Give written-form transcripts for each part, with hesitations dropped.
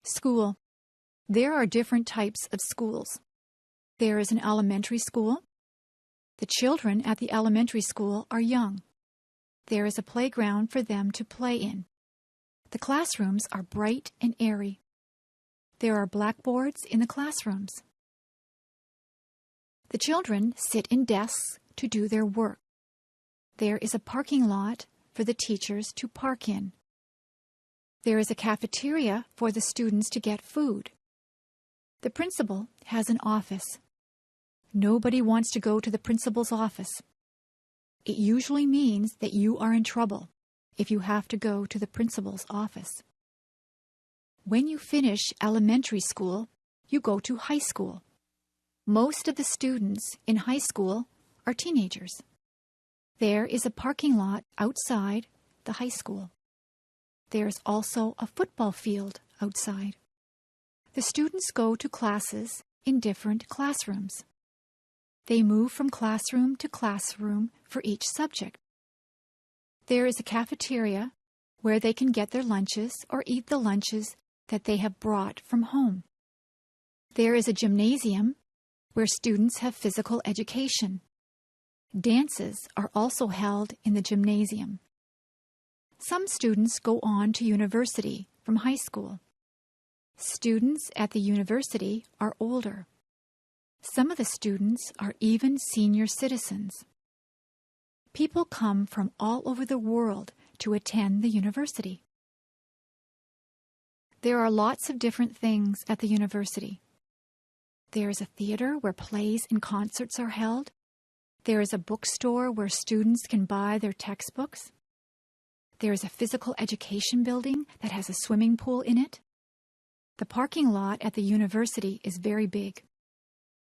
School. There are different types of schools. There is an elementary school. The children at the elementary school are young. There is a playground for them to play in. The classrooms are bright and airy. There are blackboards in the classrooms. The children sit in desks to do their work. There is a parking lot for the teachers to park in. There is a cafeteria for the students to get food. The principal has an office. Nobody wants to go to the principal's office. It usually means that you are in trouble if you have to go to the principal's office. When you finish elementary school, you go to high school. Most of the students in high school are teenagers. There is a parking lot outside the high school. There is also a football field outside. The students go to classes in different classrooms. They move from classroom to classroom for each subject. There is a cafeteria where they can get their lunches or eat the lunches that they have brought from home. There is a gymnasium where students have physical education. Dances are also held in the gymnasium. Some students go on to university from high school. Students at the university are older. Some of the students are even senior citizens. People come from all over the world to attend the university. There are lots of different things at the university. There is a theater where plays and concerts are held. There is a bookstore where students can buy their textbooks. There is a physical education building that has a swimming pool in it. The parking lot at the university is very big.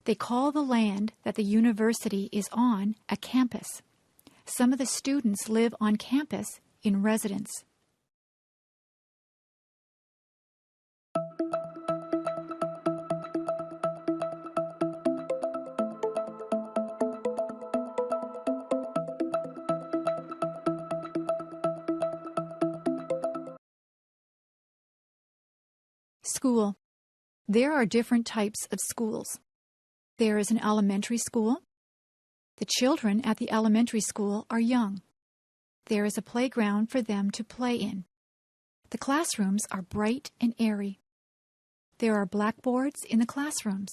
They call the land that the university is on a campus. Some of the students live on campus in residence. School. There are different types of schools. There is an elementary school. The children at the elementary school are young. There is a playground for them to play in. The classrooms are bright and airy. There are blackboards in the classrooms.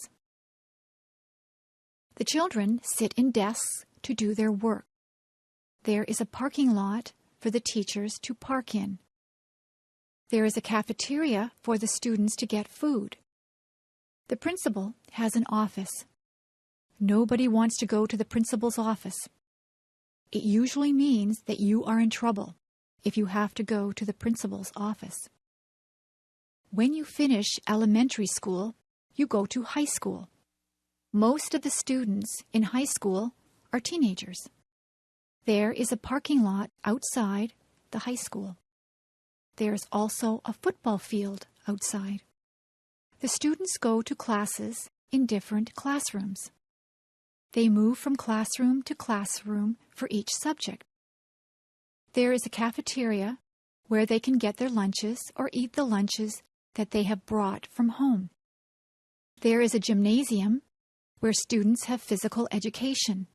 The children sit in desks to do their work. There is a parking lot for the teachers to park in. There is a cafeteria for the students to get food. The principal has an office. Nobody wants to go to the principal's office. It usually means that you are in trouble if you have to go to the principal's office. When you finish elementary school, you go to high school. Most of the students in high school are teenagers. There is a parking lot outside the high school. There is also a football field outside. The students go to classes in different classrooms. They move from classroom to classroom for each subject. There is a cafeteria where they can get their lunches or eat the lunches that they have brought from home. There is a gymnasium where students have physical education.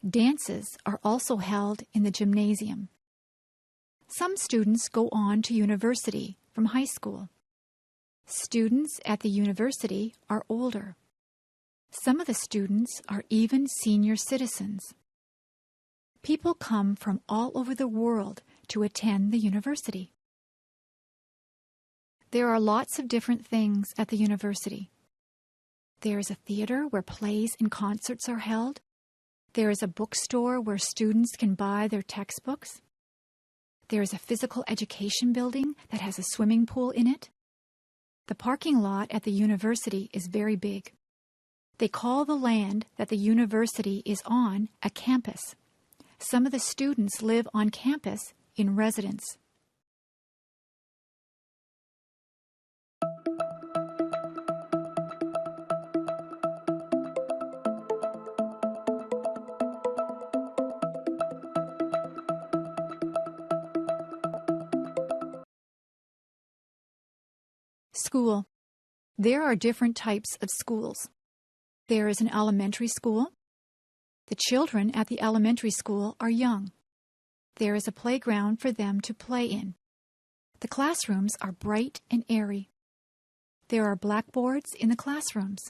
Dances are also held in the gymnasium. Some students go on to university from high school. Students at the university are older. Some of the students are even senior citizens. People come from all over the world to attend the university. There are lots of different things at the university. There is a theater where plays and concerts are held. There is a bookstore where students can buy their textbooks. There is a physical education building that has a swimming pool in it. The parking lot at the university is very big. They call the land that the university is on a campus. Some of the students live on campus in residence. School. There are different types of schools. There is an elementary school. The children at the elementary school are young. There is a playground for them to play in. The classrooms are bright and airy. There are blackboards in the classrooms.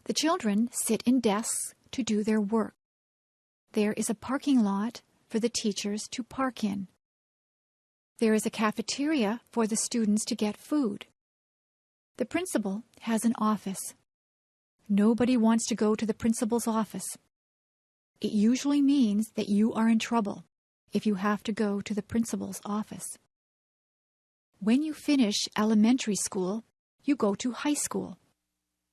The children sit in desks to do their work. There is a parking lot for the teachers to park in. There is a cafeteria for the students to get food. The principal has an office. Nobody wants to go to the principal's office. It usually means that you are in trouble if you have to go to the principal's office. When you finish elementary school, you go to high school.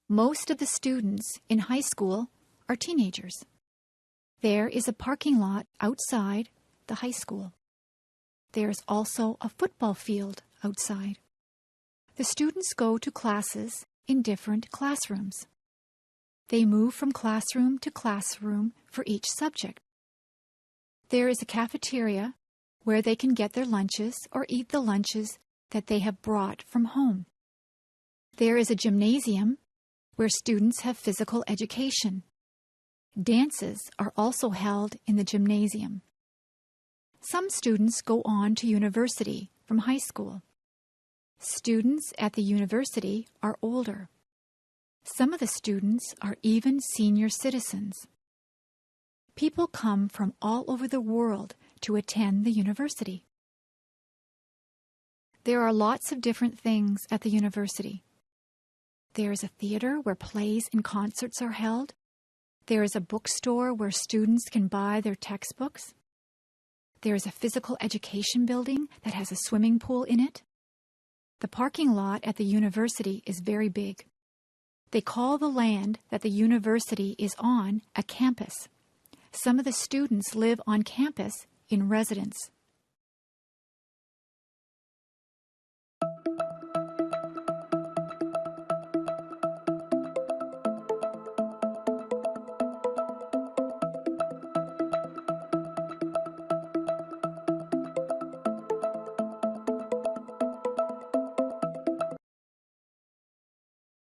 Most of the students in high school are teenagers. There is a parking lot outside the high school. There is also a football field outside. The students go to classes in different classrooms. They move from classroom to classroom for each subject. There is a cafeteria where they can get their lunches or eat the lunches that they have brought from home. There is a gymnasium where students have physical education. Dances are also held in the gymnasium. Some students go on to university from high school. Students at the university are older. Some of the students are even senior citizens. People come from all over the world to attend the university. There are lots of different things at the university. There is a theater where plays and concerts are held. There is a bookstore where students can buy their textbooks. There is a physical education building that has a swimming pool in it. The parking lot at the university is very big. They call the land that the university is on a campus. Some of the students live on campus in residence.